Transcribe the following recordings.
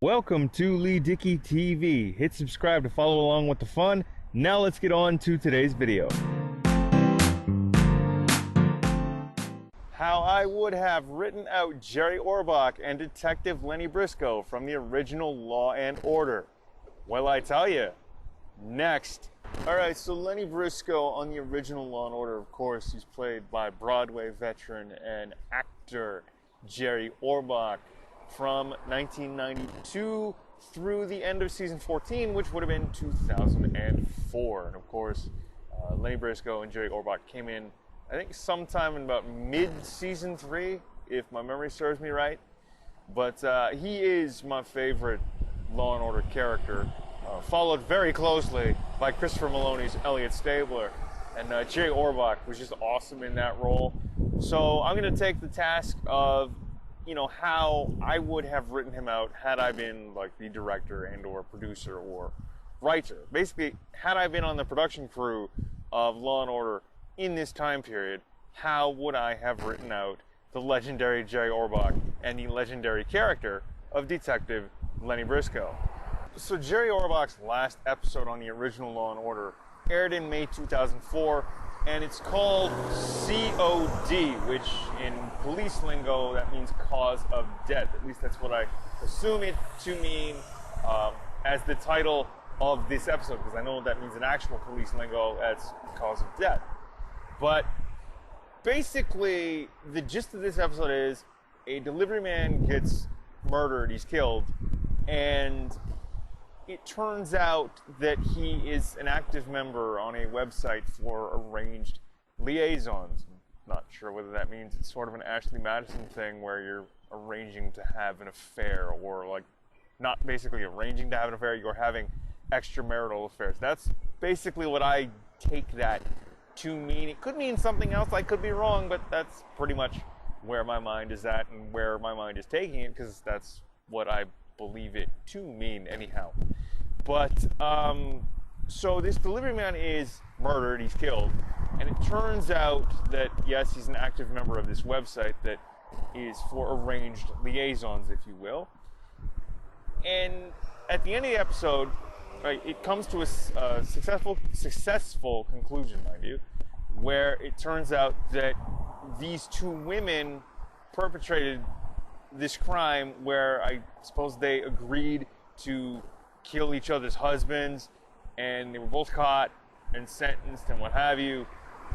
Welcome to Leigh Dickey TV. Hit subscribe to follow along with the fun. Now let's get on to today's video. How I would have written out Jerry Orbach and Detective Lennie Briscoe from the original Law and Order. Well, I tell you, next. Alright, so Lennie Briscoe on the original Law and Order, of course, he's played by Broadway veteran and actor Jerry Orbach from 1992 through the end of season 14, which would have been 2004. And of course, Lennie Briscoe and Jerry Orbach came in, I think, sometime in about mid-season 3, if my memory serves me right. But he is my favorite Law and Order character, followed very closely by Christopher Meloni's Elliot Stabler. And Jerry Orbach was just awesome in that role. So I'm going to take the task of how I would have written him out had I been like the director and or producer or writer. Basically, had I been on the production crew of Law & Order in this time period, how would I have written out the legendary Jerry Orbach and the legendary character of Detective Lennie Briscoe? So Jerry Orbach's last episode on the original Law & Order aired in May 2004, and it's called COD, which in police lingo, that means cause of death. At least that's what I assume it to mean as the title of this episode, because I know that means in actual police lingo, that's cause of death. But basically, the gist of this episode is a delivery man gets murdered, he's killed, and it turns out that he is an active member on a website for arranged liaisons. I'm not sure whether that means it's sort of an Ashley Madison thing where you're arranging to have an affair, or like not basically arranging to have an affair, you're having extramarital affairs. That's basically what I take that to mean. It could mean something else, I could be wrong, but that's pretty much where my mind is at and where my mind is taking it, because that's what I believe it to mean anyhow. But so this delivery man is murdered, he's killed, and it turns out that yes, he's an active member of this website that is for arranged liaisons, if you will. And at the end of the episode, right, it comes to a successful conclusion, mind you, where it turns out that these two women perpetrated this crime where I suppose they agreed to kill each other's husbands, and they were both caught and sentenced and what have you.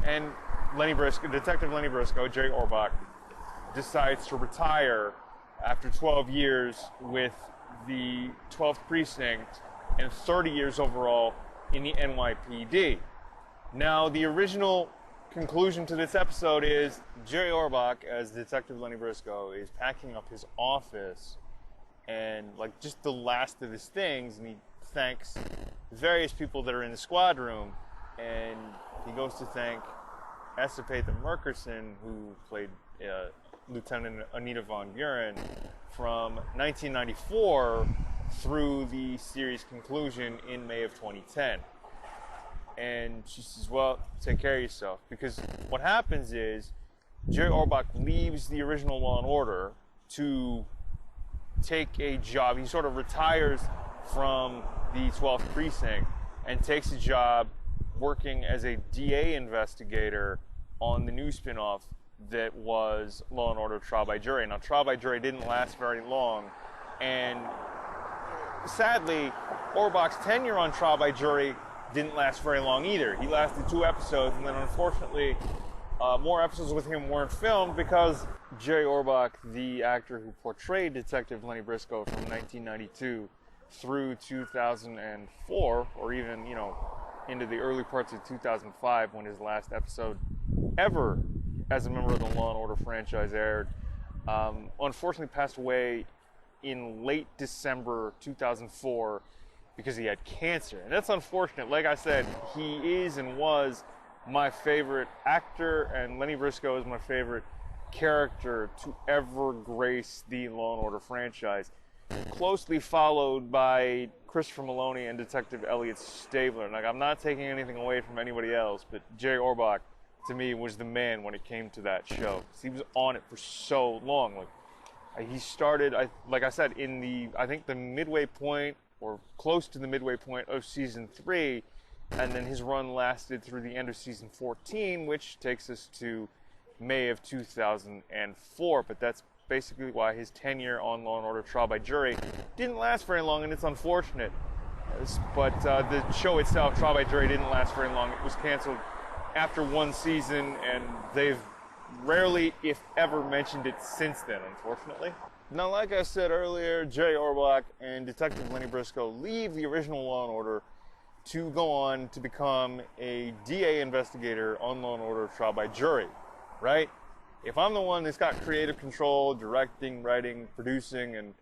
And Lennie Briscoe, Detective Lennie Briscoe, Jerry Orbach, decides to retire after 12 years with the 12th Precinct and 30 years overall in the NYPD. Now, the original conclusion to this episode is Jerry Orbach, as Detective Lennie Briscoe, is packing up his office and like just the last of his things, and he thanks various people that are in the squad room, and he goes to thank Esapatha Merkerson, who played Lieutenant Anita Von Buren from 1994 through the series conclusion in May of 2010. And she says, well, take care of yourself. Because what happens is Jerry Orbach leaves the original Law & Order to take a job. He sort of retires from the 12th Precinct and takes a job working as a DA investigator on the new spinoff that was Law & Order Trial by Jury. Now, Trial by Jury didn't last very long, and sadly, Orbach's tenure on Trial by Jury didn't last very long either. He lasted 2 episodes, and then unfortunately, more episodes with him weren't filmed because Jerry Orbach, the actor who portrayed Detective Lennie Briscoe from 1992 through 2004, or even, into the early parts of 2005 when his last episode ever as a member of the Law & Order franchise aired, unfortunately passed away in late December 2004 because he had cancer. And that's unfortunate. Like I said, he is and was my favorite actor, and Lennie Briscoe is my favorite character to ever grace the Law & Order franchise, closely followed by Christopher Meloni and Detective Elliot Stabler. Like, I'm not taking anything away from anybody else, but Jerry Orbach, to me, was the man when it came to that show. He was on it for so long. Like, He started, like I said, in I think the midway point, or close to the midway point of season 3, and then his run lasted through the end of season 14, which takes us to May of 2004. But that's basically why his tenure on Law & Order Trial by Jury didn't last very long, and it's unfortunate. But the show itself, Trial by Jury, didn't last very long. It was canceled after 1 season, and they've rarely, if ever, mentioned it since then, unfortunately. Now, like I said earlier, Jerry Orbach and Detective Lennie Briscoe leave the original Law & Order to go on to become a DA investigator on Law & Order Trial by Jury, right? If I'm the one that's got creative control, directing, writing, producing, and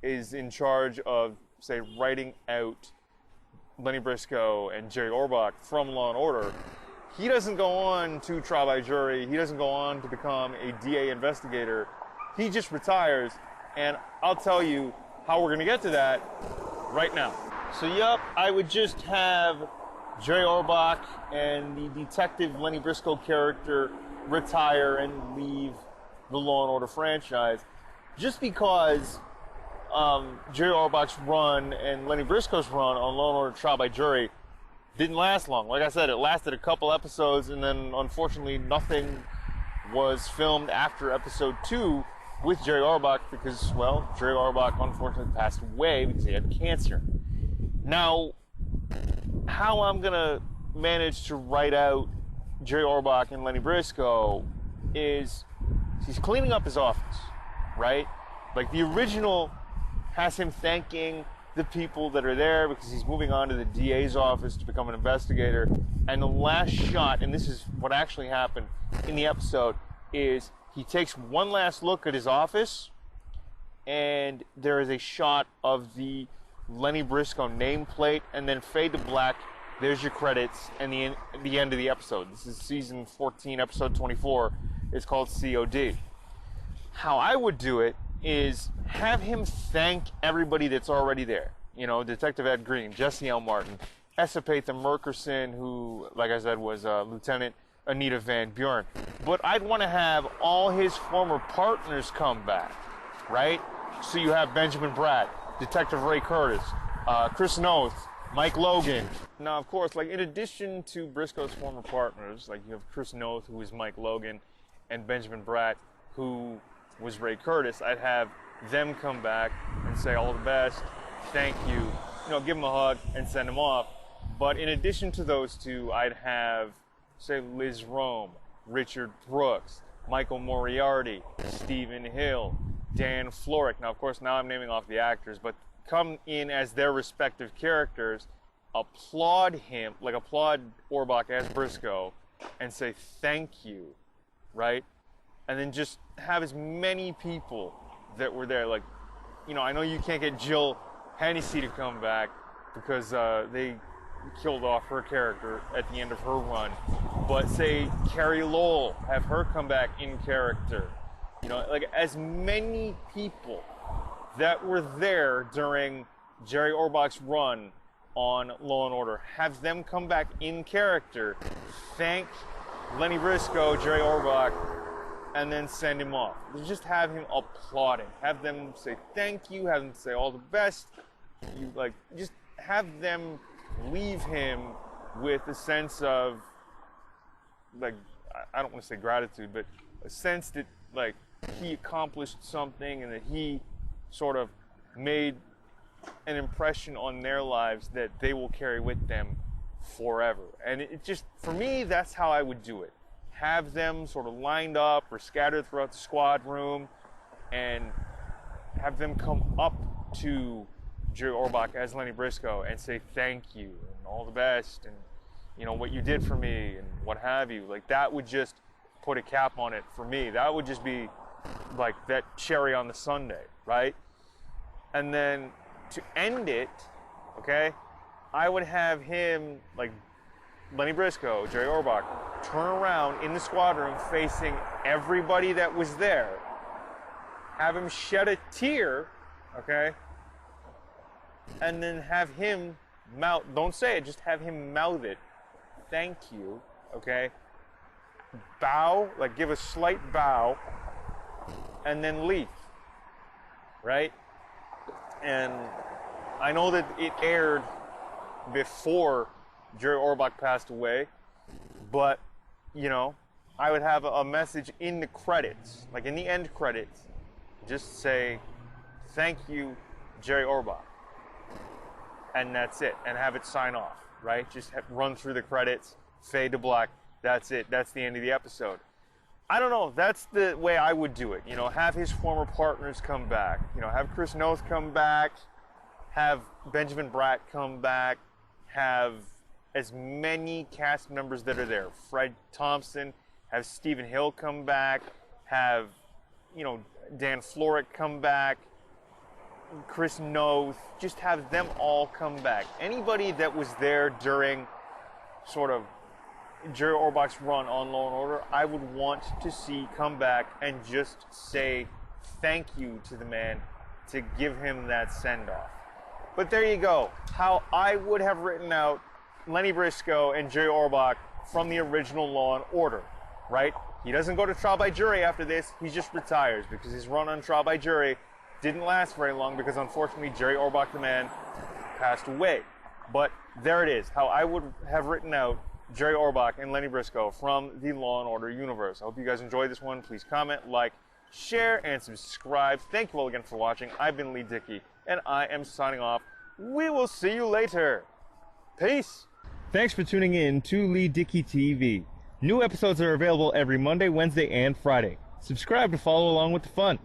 is in charge of, say, writing out Lennie Briscoe and Jerry Orbach from Law & Order, he doesn't go on to Trial by Jury. He doesn't go on to become a DA investigator. He just retires, and I'll tell you how we're going to get to that right now. So, yep, I would just have Jerry Orbach and the Detective Lennie Briscoe character retire and leave the Law & Order franchise, just because Jerry Orbach's run and Lennie Briscoe's run on Law & Order Trial by Jury didn't last long. Like I said, it lasted a couple episodes, and then unfortunately nothing was filmed after episode 2 with Jerry Orbach because, well, Jerry Orbach unfortunately passed away because he had cancer. Now, how I'm gonna manage to write out Jerry Orbach and Lennie Briscoe is he's cleaning up his office, right? Like, the original has him thanking the people that are there because he's moving on to the DA's office to become an investigator. And the last shot, and this is what actually happened in the episode, is he takes one last look at his office, and there is a shot of the Lennie Briscoe nameplate, and then fade to black. There's your credits and the end of the episode. This is season 14, episode 24. It's called COD. How I would do it is have him thank everybody that's already there. You know, Detective Ed Green, Jesse L. Martin, Esapatha Merkerson, who, like I said, was Lieutenant Anita Van Buren. But I'd want to have all his former partners come back, right? So you have Benjamin Bratt, Detective Ray Curtis, Chris Noth, Mike Logan. Now, of course, like, in addition to Briscoe's former partners, like, you have Chris Noth, who is Mike Logan, and Benjamin Bratt, who was Ray Curtis. I'd have them come back and say all the best, thank you, you know, give him a hug and send him off. But in addition to those two, I'd have, say, Liz Rome, Richard Brooks, Michael Moriarty, Stephen Hill, Dan Florek. Now, of course, now I'm naming off the actors, but come in as their respective characters, applaud him, like applaud Orbach as Briscoe, and say thank you, right? And then just have as many people that were there. Like, you know, I know you can't get Jill Hennessy to come back because they killed off her character at the end of her run. But say Carrie Lowell, have her come back in character. You know, like, as many people that were there during Jerry Orbach's run on Law & Order, have them come back in character, thank Lennie Briscoe, Jerry Orbach, and then send him off. Just have him applauding. Have them say thank you, have them say all the best. You, like, just have them leave him with a sense of, like, I don't want to say gratitude, but a sense that, like, he accomplished something and that he sort of made an impression on their lives that they will carry with them forever. And it just, for me, that's how I would do it. Have them sort of lined up or scattered throughout the squad room, and have them come up to Jerry Orbach as Lennie Briscoe and say thank you and all the best, and, you know, what you did for me and what have you. Like, that would just put a cap on it for me. That would just be like that cherry on the sundae, right? And then to end it, okay, I would have him, like, Lennie Briscoe, Jerry Orbach, turn around in the squad room facing everybody that was there, have him shed a tear, okay, and then have him mouth, don't say it, just have him mouth it, thank you, okay, bow, like, give a slight bow, and then leave. right? And I know that it aired before Jerry Orbach passed away, but, you know, I would have a message in the credits, like in the end credits, just say, thank you, Jerry Orbach. And that's it, and have it sign off, right? Just run through the credits, fade to black, that's it, that's the end of the episode. I don't know, that's the way I would do it, you know, have his former partners come back, you know, have Chris Noth come back, have Benjamin Bratt come back, have as many cast members that are there, Fred Thompson, have Stephen Hill come back, have, you know, Dan Florek come back, Chris Noth, just have them all come back. Anybody that was there during sort of Jerry Orbach's run on Law & Order, I would want to see come back and just say thank you to the man, to give him that send-off. But there you go, how I would have written out Lennie Briscoe and Jerry Orbach from the original Law & Order, right? He doesn't go to trial by jury after this, he just retires because his run on trial by jury didn't last very long because unfortunately Jerry Orbach, the man, passed away. But there it is, how I would have written out Jerry Orbach and Lennie Briscoe from the Law & Order universe. I hope you guys enjoyed this one. Please comment, like, share, and subscribe. Thank you all again for watching. I've been Leigh Dickey, and I am signing off. We will see you later. Peace. Thanks for tuning in to Leigh Dickey TV. New episodes are available every Monday, Wednesday, and Friday. Subscribe to follow along with the fun.